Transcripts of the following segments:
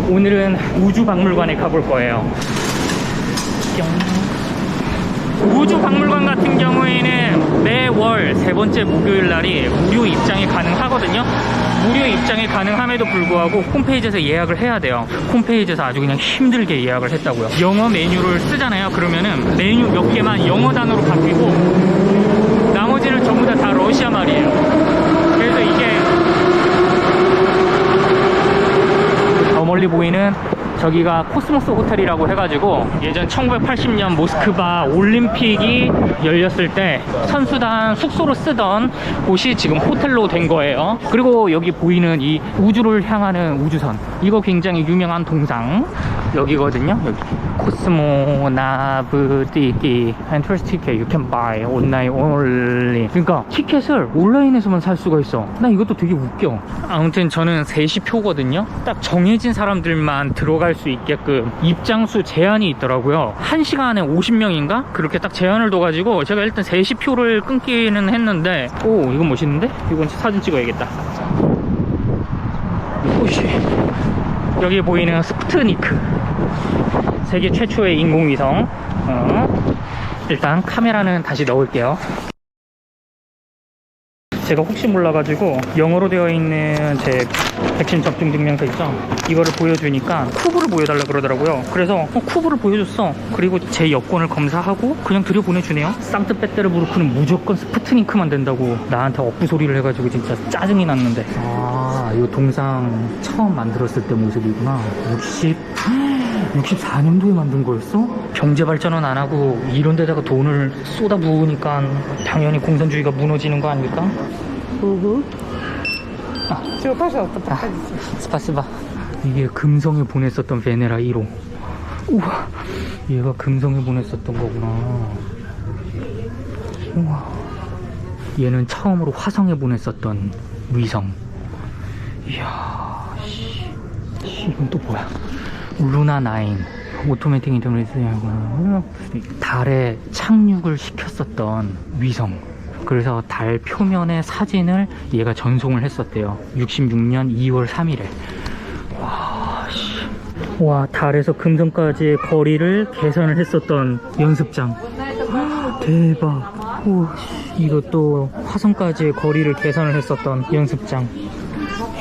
오늘은 우주박물관에 가볼 거예요. 우주박물관 같은 경우에는 매월 세 번째 목요일 날이 무료 입장이 가능하거든요. 무료 입장이 가능함에도 불구하고 홈페이지에서 예약을 해야 돼요. 홈페이지에서 아주 그냥 힘들게 예약을 했다고요. 영어 메뉴를 쓰잖아요. 그러면은 메뉴 몇 개만 영어 단어로 바뀌고 나머지는 전부 다 러시아 말이에요. 그래서 이게 저 멀리 보이는 저기가 코스모스 호텔이라고 해가지고 예전 1980년 모스크바 올림픽이 열렸을 때 선수단 숙소로 쓰던 곳이 지금 호텔로 된 거예요. 그리고 여기 보이는 이 우주를 향하는 우주선, 이거 굉장히 유명한 동상 여기거든요. 여기 코스모나브디기 엔트런스 티켓 you can buy online only. 그러니까 티켓을 온라인에서만 살 수가 있어. 나 이것도 되게 웃겨. 아무튼 저는 3시 표거든요. 딱 정해진 사람들만 들어갈 수 있게끔 입장수 제한이 있더라고요. 1시간에 50명인가? 그렇게 딱 제한을 둬가지고 제가 일단 3시 표를 끊기는 했는데, 오, 이건 멋있는데? 이건 사진 찍어야겠다. 오씨. 여기 보이는 스푸트니크, 세계 최초의 인공위성. 일단 카메라는 다시 넣을게요. 제가 혹시 몰라가지고 영어로 되어 있는 제 백신 접종 증명서 있죠? 이거를 보여주니까 쿠브를 보여달라 그러더라고요. 그래서 쿠브를 보여줬어. 그리고 제 여권을 검사하고 그냥 들여보내주네요. 상트페테르부르크는 무조건 스푸트니크만 된다고 나한테 억부 소리를 해가지고 진짜 짜증이 났는데. 아, 이거 동상 처음 만들었을 때 모습이구나. 64년도에 만든 거였어? 경제 발전은 안 하고 이런 데다가 돈을 쏟아 부으니까 당연히 공산주의가 무너지는 거 아닙니까? 스파시바. 이게 금성에 보냈었던 베네라 1호. 우와, 얘가 금성에 보냈었던 거구나. 우와, 얘는 처음으로 화성에 보냈었던 위성. 이야, 이건 또 뭐야? 루나9 오토매틱 인터넷 달에 착륙을 시켰었던 위성. 그래서 달 표면의 사진을 얘가 전송을 했었대요. 66년 2월 3일에. 와, 달에서 금성까지의 거리를 계산을 했었던 연습장. 대박. 우와, 이것도 화성까지의 거리를 계산을 했었던 연습장.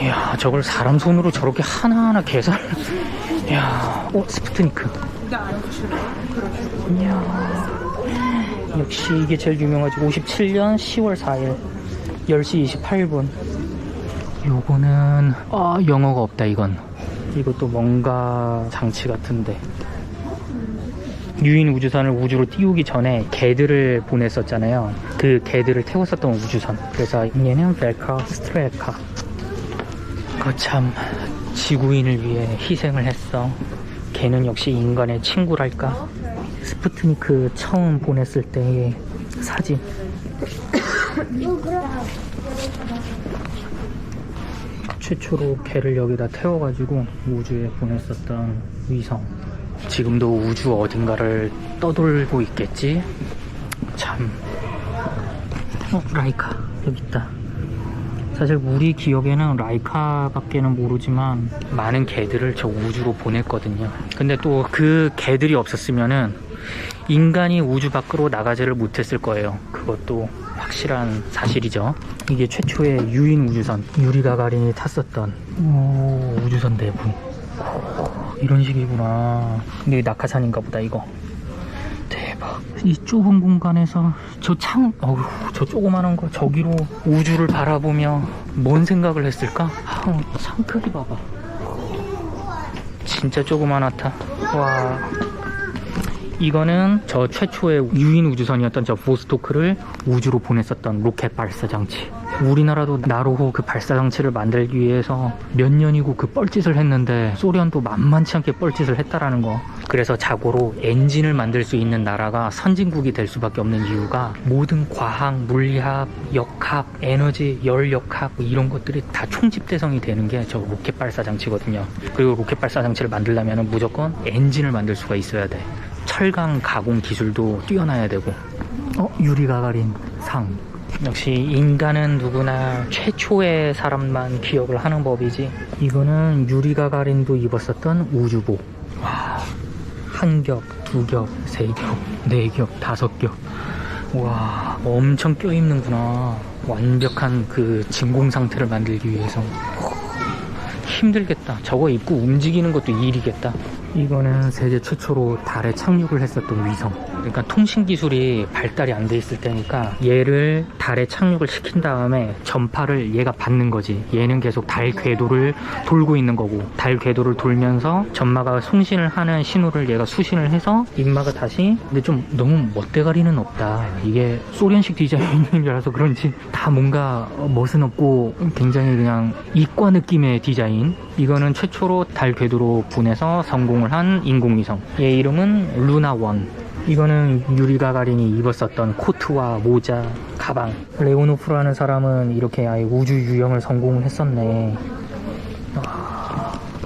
이야, 저걸 사람 손으로 저렇게 하나하나 계산을. 이야, 스푸트니크. 이야, 역시 이게 제일 유명하지. 57년 10월 4일 10시 28분. 요거는 영어가 없다. 이것도 뭔가 장치 같은데. 유인 우주선을 우주로 띄우기 전에 개들을 보냈었잖아요. 그 개들을 태웠었던 우주선. 그래서 얘는 벨카 스트레카. 거참 지구인을 위해 희생을 했어. 걔는 역시 인간의 친구랄까. 스푸트니크 처음 보냈을 때의 사진. 최초로 걔를 여기다 태워가지고 우주에 보냈었던 위성. 지금도 우주 어딘가를 떠돌고 있겠지. 참. 라이카 여기 있다. 사실 우리 기억에는 라이카밖에는 모르지만 많은 개들을 저 우주로 보냈거든요. 근데 또 그 개들이 없었으면은 인간이 우주 밖으로 나가지를 못했을 거예요. 그것도 확실한 사실이죠. 이게 최초의 유인 우주선, 유리 가가린이 탔었던 우주선 내부. 이런 식이구나. 근데 낙하산인가 보다 이거. 대박. 이 좁은 공간에서 저 조그만한 거 저기로 우주를 바라보며 뭔 생각을 했을까? 창 크기 봐봐. 진짜 조그만하다. 와. 이거는 저 최초의 유인 우주선이었던 저 보스토크를 우주로 보냈었던 로켓 발사 장치. 우리나라도 나로호 그 발사 장치를 만들기 위해서 몇 년이고 그 뻘짓을 했는데 소련도 만만치 않게 뻘짓을 했다라는 거. 그래서 자고로 엔진을 만들 수 있는 나라가 선진국이 될 수밖에 없는 이유가 모든 과학, 물리학, 역학, 에너지, 열역학 뭐 이런 것들이 다 총집대성이 되는 게 저 로켓 발사 장치거든요. 그리고 로켓 발사 장치를 만들려면 무조건 엔진을 만들 수가 있어야 돼. 철강 가공 기술도 뛰어나야 되고. 유리 가가린 상. 1957년 10월 4일 10시 28분. 요거는 유인 우주선. 유인 우주선이 어떤 저 보스토크를 우주로 보냈었던 우주선. 우리나라도 나로호 그 발사 장치를 만들기 위해서 몇 년이고 그 뻘짓을 했다라는 거. 그래서 자고로 엔진을 만들 수가 있어야 돼. 철강 가공 기술도 뛰어나야 되고. 유리 가가린 상. 역시 인간은 누구나 최초의 사람만 기억을 하는 법이지. 이거는 유리 가가린도 입었었던 우주복. 와, 한 겹, 두 겹, 세 겹, 네 겹, 다섯 겹. 와, 엄청 껴입는구나. 완벽한 그 진공 상태를 만들기 위해서. 힘들겠다. 저거 입고 움직이는 것도 일이겠다. 이거는 세계 최초로 달에 착륙을 했었던 위성. 그러니까 통신 기술이 발달이 안 돼 있을 때니까 얘를 달에 착륙을 시킨 다음에 전파를 얘가 받는 거지. 얘는 계속 달 궤도를 돌고 있는 거고, 달 궤도를 돌면서 전마가 송신을 하는 신호를 얘가 수신을 해서 인마가 다시. 근데 좀 너무 멋대가리는 없다. 이게 소련식 디자인이라서 그런지 다 뭔가 멋은 없고 굉장히 그냥 이과 느낌의 디자인. 이거는 최초로 달 궤도로 보내서 성공을 한 인공위성. 얘 이름은 루나1. 이거는 유리 가가린이 입었었던 코트와 모자, 가방. 레오노프라는 사람은 이렇게 아예 우주 유영을 성공을 했었네.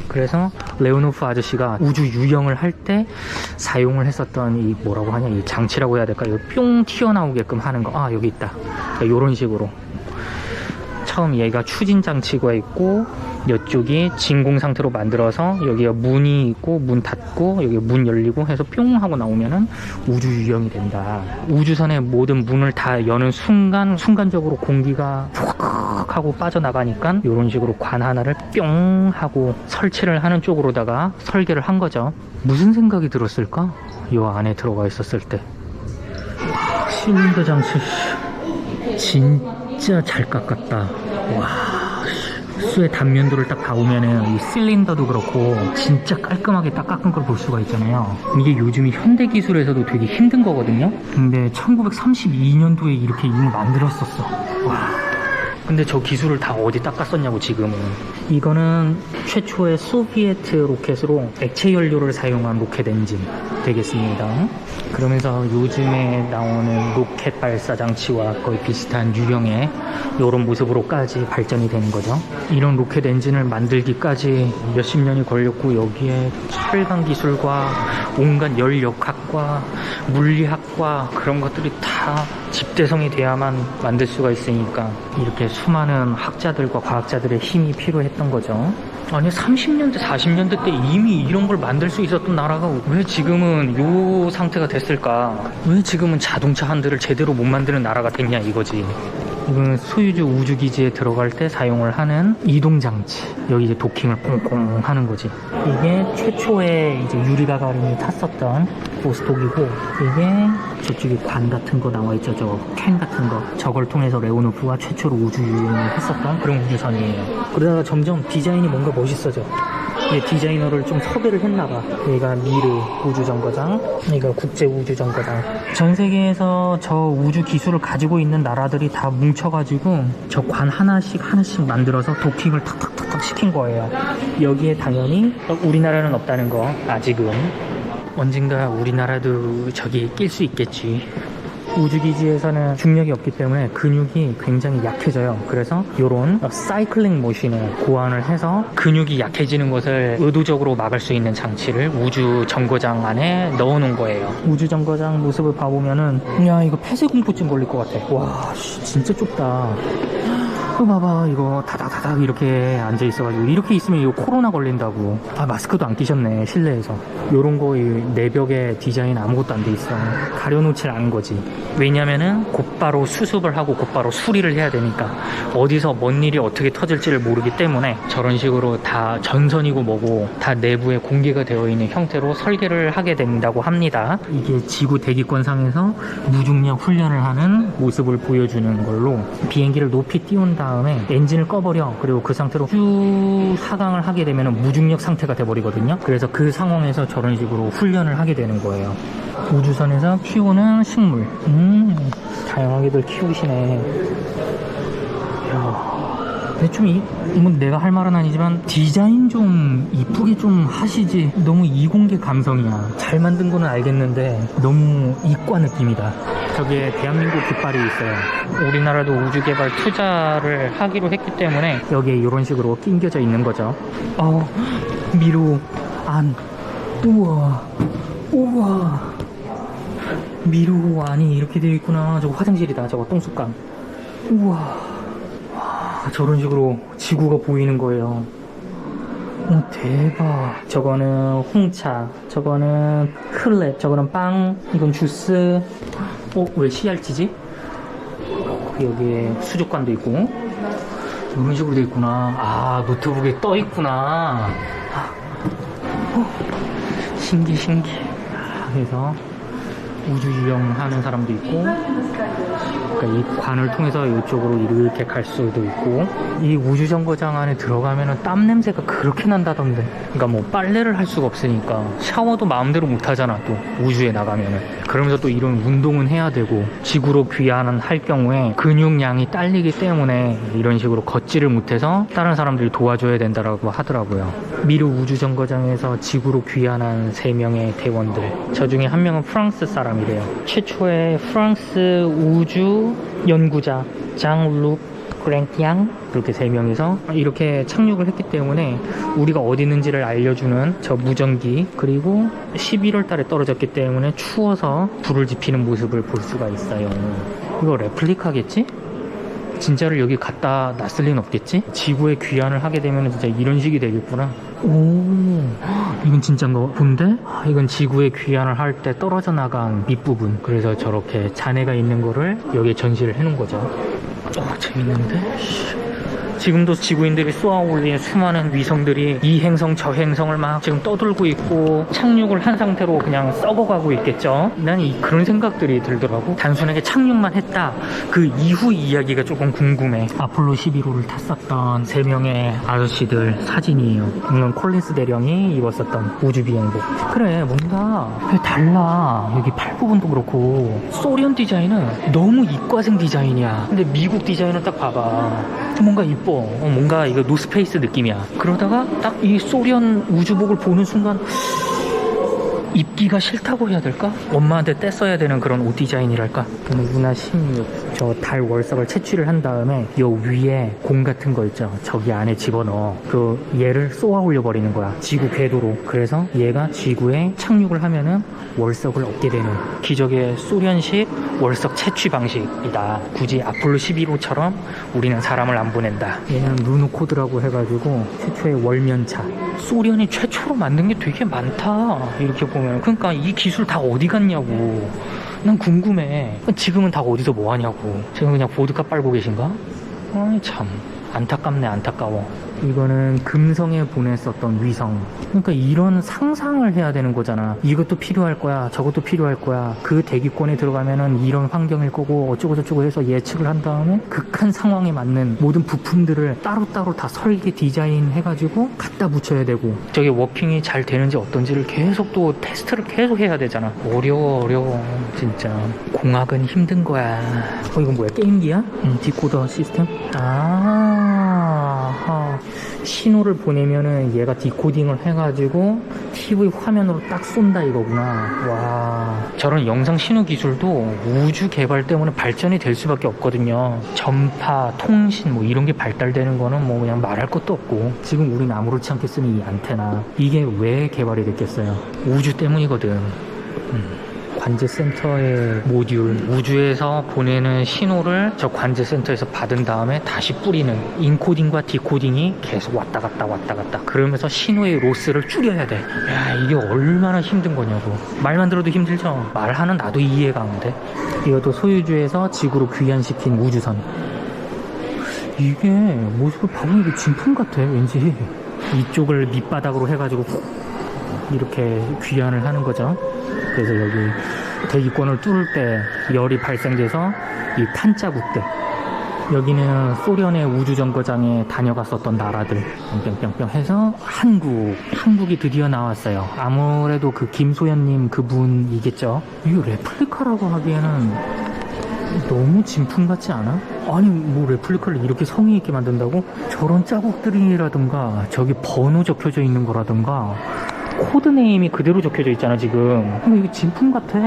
그래서 레오노프 아저씨가 우주 유영을 할 때 사용을 했었던 이 뭐라고 하냐, 이 장치라고 해야 될까? 여기 뿅 튀어나오게끔 하는 거. 아, 여기 있다. 이런 식으로. 처음 얘가 추진 장치가 있고, 이쪽이 진공 상태로 만들어서 여기가 문이 있고 문 닫고 여기 문 열리고 해서 뿅 하고 나오면은 우주 유영이 된다. 우주선의 모든 문을 다 여는 순간적으로 공기가 푹 하고 빠져나가니까 이런 식으로 관 하나를 뿅 하고 설치를 하는 쪽으로다가 설계를 한 거죠. 무슨 생각이 들었을까? 이 안에 들어가 있었을 때. 실린더 장치 진짜 잘 깎았다. 와, 수의 단면도를 딱 봐보면은 이 실린더도 그렇고 진짜 깔끔하게 딱 깎은 걸 볼 수가 있잖아요. 이게 요즘이 현대 기술에서도 되게 힘든 거거든요. 근데 1932년도에 이렇게 이미 만들었었어. 와. 근데 저 기술을 다 어디 닦았었냐고 지금은. 이거는 최초의 소비에트 로켓으로 액체 연료를 사용한 로켓 엔진 되겠습니다. 그러면서 요즘에 나오는 로켓 발사 장치와 거의 비슷한 유형의 이런 모습으로까지 발전이 되는 거죠. 이런 로켓 엔진을 만들기까지 몇십 년이 걸렸고, 여기에 철강 기술과 온갖 열역학과 물리학과 그런 것들이 다 집대성이 돼야만 만들 수가 있으니까 이렇게 수많은 학자들과 과학자들의 힘이 필요했던 거죠. 아니 30년대 40년대 때 이미 이런 걸 만들 수 있었던 나라가 왜 지금은 요 상태가 됐을까? 왜 지금은 자동차 한 대를 제대로 못 만드는 나라가 됐냐 이거지. 이건 소유주 우주기지에 들어갈 때 사용을 하는 이동장치. 여기 이제 도킹을 꽁꽁 하는 거지. 이게 최초의 이제 유리 가가린이 탔었던 보스톡이고, 이게 저쪽에 관 같은 거 나와있죠. 저 캔 같은 거. 저걸 통해서 레오노프가 최초로 우주 유영을 했었던 그런 우주선이에요. 그러다가 점점 디자인이 뭔가 멋있어져. 디자이너를 좀 섭외를 했나봐. 얘가 미르 우주정거장, 얘가 국제우주정거장. 전 세계에서 저 우주 기술을 가지고 있는 나라들이 다 뭉쳐가지고 저 관 하나씩 만들어서 도킹을 탁탁탁탁 시킨 거예요. 여기에 당연히 우리나라는 없다는 거. 아직은. 언젠가 우리나라도 저기 낄 수 있겠지. 우주기지에서는 중력이 없기 때문에 근육이 굉장히 약해져요. 그래서 이런 사이클링 머신을 고안을 해서 근육이 약해지는 것을 의도적으로 막을 수 있는 장치를 우주 정거장 안에 넣어 놓은 거예요. 우주 정거장 모습을 봐보면은, 야, 이거 폐쇄공포증 걸릴 것 같아. 와, 진짜 좁다. 봐봐, 이거 다닥다닥 이렇게 앉아있어가지고 이렇게 있으면 이거 코로나 걸린다고. 아, 마스크도 안 끼셨네, 실내에서. 요런 거 내벽에 디자인 아무것도 안 돼 있어. 가려놓질 않은 거지. 왜냐면은 곧바로 수습을 하고 곧바로 수리를 해야 되니까. 어디서 뭔 일이 어떻게 터질지를 모르기 때문에 저런 식으로 다 전선이고 뭐고 다 내부에 공개가 되어 있는 형태로 설계를 하게 된다고 합니다. 이게 지구 대기권상에서 무중력 훈련을 하는 모습을 보여주는 걸로 비행기를 높이 띄운 다음에 엔진을 꺼버려. 그리고 그 상태로 쭉 하강을 하게 되면 무중력 상태가 돼버리거든요. 그래서 그 상황에서 저런 식으로 훈련을 하게 되는 거예요. 우주선에서 키우는 식물. 다양하게들 키우시네. 이야. 근데 좀 뭐 내가 할 말은 아니지만 디자인 좀 이쁘게 좀 하시지. 너무 이공계 감성이야. 잘 만든 거는 알겠는데 너무 이과 느낌이다. 저기에 대한민국 깃발이 있어요. 우리나라도 우주개발 투자를 하기로 했기 때문에 여기에 이런 식으로 끼겨져 있는 거죠. 미루 안. 우와, 미루 안이 이렇게 되어 있구나. 저거 화장실이다. 저거 똥숟감. 우와. 와, 저런 식으로 지구가 보이는 거예요. 대박. 저거는 홍차, 저거는 클랩, 저거는 빵, 이건 주스. 왜 CRT지? 여기에 수족관도 있고 이런 식으로 돼 있구나. 노트북에 떠 있구나. 신기. 그래서 우주 유영하는 사람도 있고, 그러니까 이 관을 통해서 이쪽으로 이렇게 갈 수도 있고. 이 우주 정거장 안에 들어가면은 땀 냄새가 그렇게 난다던데. 그러니까 뭐 빨래를 할 수가 없으니까 샤워도 마음대로 못 하잖아. 또 우주에 나가면은. 그러면서 또 이런 운동은 해야 되고, 지구로 귀환을 할 경우에 근육량이 딸리기 때문에 이런 식으로 걷지를 못해서 다른 사람들이 도와줘야 된다라고 하더라고요. 미르 우주 정거장에서 지구로 귀환한 3명의 대원들, 저 중에 한 명은 프랑스 사람이래요. 최초의 프랑스 우주 연구자 장루 크랭티앙, 그렇게 3명이서 이렇게 착륙을 했기 때문에 우리가 어디 있는지를 알려주는 저 무전기, 그리고 11월 달에 떨어졌기 때문에 추워서 불을 지피는 모습을 볼 수가 있어요. 이거 레플리카겠지? 진짜를 여기 갖다 놨을 리는 없겠지? 지구에 귀환을 하게 되면 진짜 이런 식이 되겠구나. 이건 진짜인가 본데? 이건 지구에 귀환을 할 때 떨어져 나간 밑부분. 그래서 저렇게 잔해가 있는 거를 여기에 전시를 해놓은 거죠. 재밌는데? 지금도 지구인들이 쏘아 올린 수많은 위성들이 이 행성 저 행성을 막 지금 떠돌고 있고 착륙을 한 상태로 그냥 썩어가고 있겠죠. 난 그런 생각들이 들더라고. 단순하게 착륙만 했다, 그 이후 이야기가 조금 궁금해. 아폴로 11호를 탔었던 3명의 아저씨들 사진이에요. 이건 콜린스 대령이 입었었던 우주비행복. 그래, 뭔가 달라. 여기 팔 부분도 그렇고. 소련 디자인은 너무 이과생 디자인이야. 근데 미국 디자인은 딱 봐봐, 뭔가 이뻐. 뭔가 이거 노스페이스 느낌이야. 그러다가 딱 이 소련 우주복을 보는 순간 입기가 싫다고 해야 될까? 엄마한테 떼써야 되는 그런 옷 디자인이랄까? 누구나 16, 저 달 월석을 채취를 한 다음에 요 위에 공 같은 거 있죠? 저기 안에 집어넣어. 얘를 쏘아 올려버리는 거야. 지구 궤도로. 그래서 얘가 지구에 착륙을 하면은 월석을 얻게 되는 기적의 소련식 월석 채취 방식이다. 굳이 아폴로 11호처럼 우리는 사람을 안 보낸다. 얘는 루노코드라고 해가지고 최초의 월면차. 소련이 최초로 만든 게 되게 많다, 이렇게 보면. 그러니까 이 기술 다 어디 갔냐고 난 궁금해. 지금은 다 어디서 뭐 하냐고. 지금 그냥 보드카 빨고 계신가? 참 안타깝네, 안타까워. 이거는 금성에 보냈었던 위성. 그러니까 이런 상상을 해야 되는 거잖아. 이것도 필요할 거야, 저것도 필요할 거야, 그 대기권에 들어가면은 이런 환경일 거고 어쩌고저쩌고 해서 예측을 한 다음에 극한 상황에 맞는 모든 부품들을 따로따로 다 설계 디자인 해가지고 갖다 붙여야 되고, 저게 워킹이 잘 되는지 어떤지를 계속 또 테스트를 계속 해야 되잖아. 어려워 진짜. 공학은 힘든 거야. 이건 뭐야, 게임기야? 디코더 시스템? 신호를 보내면은 얘가 디코딩을 해가지고 TV 화면으로 딱 쏜다 이거구나. 와, 저런 영상 신호 기술도 우주 개발 때문에 발전이 될 수밖에 없거든요. 전파, 통신 뭐 이런 게 발달되는 거는 뭐 그냥 말할 것도 없고. 지금 우린 아무렇지 않게 쓰는 이 안테나, 이게 왜 개발이 됐겠어요? 우주 때문이거든. 관제센터의 모듈, 우주에서 보내는 신호를 저 관제센터에서 받은 다음에 다시 뿌리는 인코딩과 디코딩이 계속 왔다 갔다 그러면서 신호의 로스를 줄여야 돼. 야, 이게 얼마나 힘든 거냐고. 말만 들어도 힘들죠. 말하는 나도 이해가 안 돼. 이것도 소유주에서 지구로 귀환시킨 우주선. 이게 모습을 봐보면 이게 진품 같아, 왠지. 이쪽을 밑바닥으로 해가지고 이렇게 귀환을 하는 거죠. 그래서 여기 대기권을 뚫을 때 열이 발생돼서 이 탄자국들, 여기는 소련의 우주정거장에 다녀갔었던 나라들 뿅뿅뿅 해서 한국이 드디어 나왔어요. 아무래도 그 김소연님 그분이겠죠. 이거 레플리카라고 하기에는 너무 진품 같지 않아? 아니 뭐 레플리카를 이렇게 성의 있게 만든다고? 저런 자국들이라든가 저기 번호 적혀져 있는 거라든가 코드네임이 그대로 적혀져 있잖아 지금. 근데 이게 진품 같아.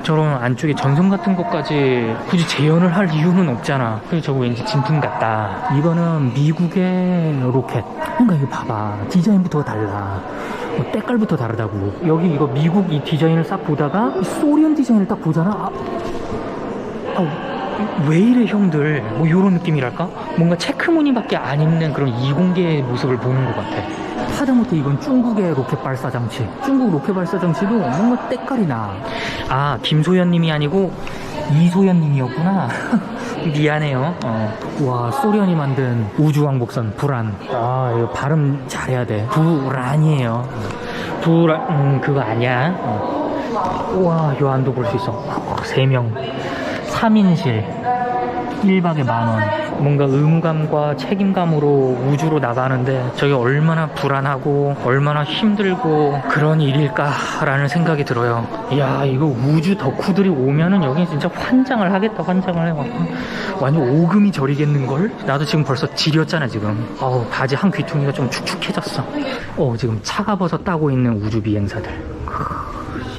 저런 안쪽에 전선 같은 것까지 굳이 재현을 할 이유는 없잖아. 그래서 저거 왠지 진품 같다. 이거는 미국의 로켓. 그러니까 이거 봐봐, 디자인부터가 달라. 때깔부터 다르다고. 여기 이거 미국 이 디자인을 싹 보다가 소련 디자인을 딱 보잖아. 왜 이래 형들, 뭐 요런 느낌이랄까? 뭔가 체크무늬밖에 안 입는 그런 이공계의 모습을 보는 것 같아. 하다못해 이건 중국의 로켓 발사 장치. 중국 로켓 발사 장치도 뭔가 때깔이 나. 아, 김소연님이 아니고 이소연님이었구나. 미안해요. 와, 소련이 만든 우주왕복선 불안. 아, 이거 발음 잘해야 돼. 불안이에요. 불안, 그거 아니야. 우와, 요 안도 볼 수 있어. 3명. 3인실. 1박에 10,000원. 뭔가 의무감과 책임감으로 우주로 나가는데 저게 얼마나 불안하고 얼마나 힘들고 그런 일일까라는 생각이 들어요. 이야, 이거 우주 덕후들이 오면은 여기 진짜 환장을 하겠다. 환장을 해. 완전 오금이 저리겠는걸? 나도 지금 벌써 지렸잖아 지금. 바지 한 귀퉁이가 좀 축축해졌어. 지금 차가버섯 따고 있는 우주 비행사들.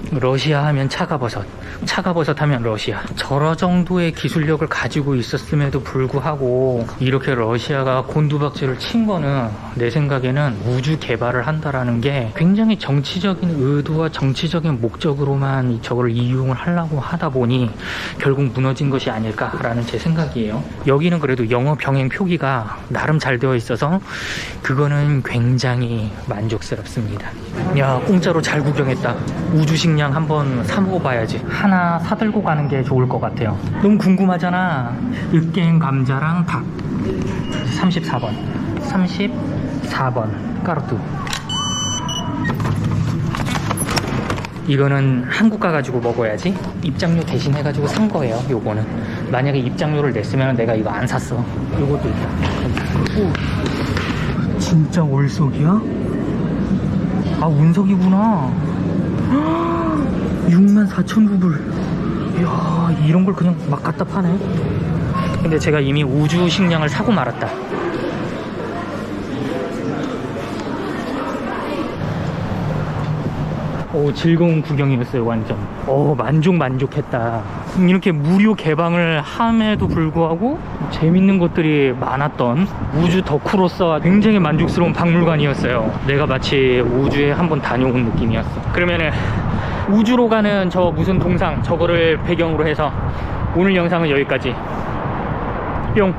러시아 하면 차가버섯, 차가버섯 하면 러시아. 저러 정도의 기술력을 가지고 있었음에도 불구하고 이렇게 러시아가 곤두박질을 친 거는 내 생각에는 우주 개발을 한다라는 게 굉장히 정치적인 의도와 정치적인 목적으로만 저걸 이용을 하려고 하다 보니 결국 무너진 것이 아닐까라는 제 생각이에요. 여기는 그래도 영어 병행 표기가 나름 잘 되어 있어서 그거는 굉장히 만족스럽습니다. 야, 공짜로 잘 구경했다. 우주식량 한번 사 먹어봐야지. 하나 사들고 가는 게 좋을 것 같아요. 너무 궁금하잖아. 으깬 감자랑 닭. 34번 34번 까르뚜. 이거는 한국 가가지고 먹어야지. 입장료 대신 해가지고 산 거예요. 요거는 만약에 입장료를 냈으면 내가 이거 안 샀어. 요것도 있다. 오, 진짜 올석이야? 아, 운석이구나. 64,000루블. 이야, 이런 걸 그냥 막 갖다 파네. 근데 제가 이미 우주 식량을 사고 말았다. 즐거운 구경이었어요. 완전 만족했다. 이렇게 무료 개방을 함에도 불구하고 재밌는 것들이 많았던 우주 덕후로서 굉장히 만족스러운 박물관이었어요. 내가 마치 우주에 한번 다녀온 느낌이었어. 그러면은 우주로 가는 저 무슨 동상, 저거를 배경으로 해서 오늘 영상은 여기까지. 뿅.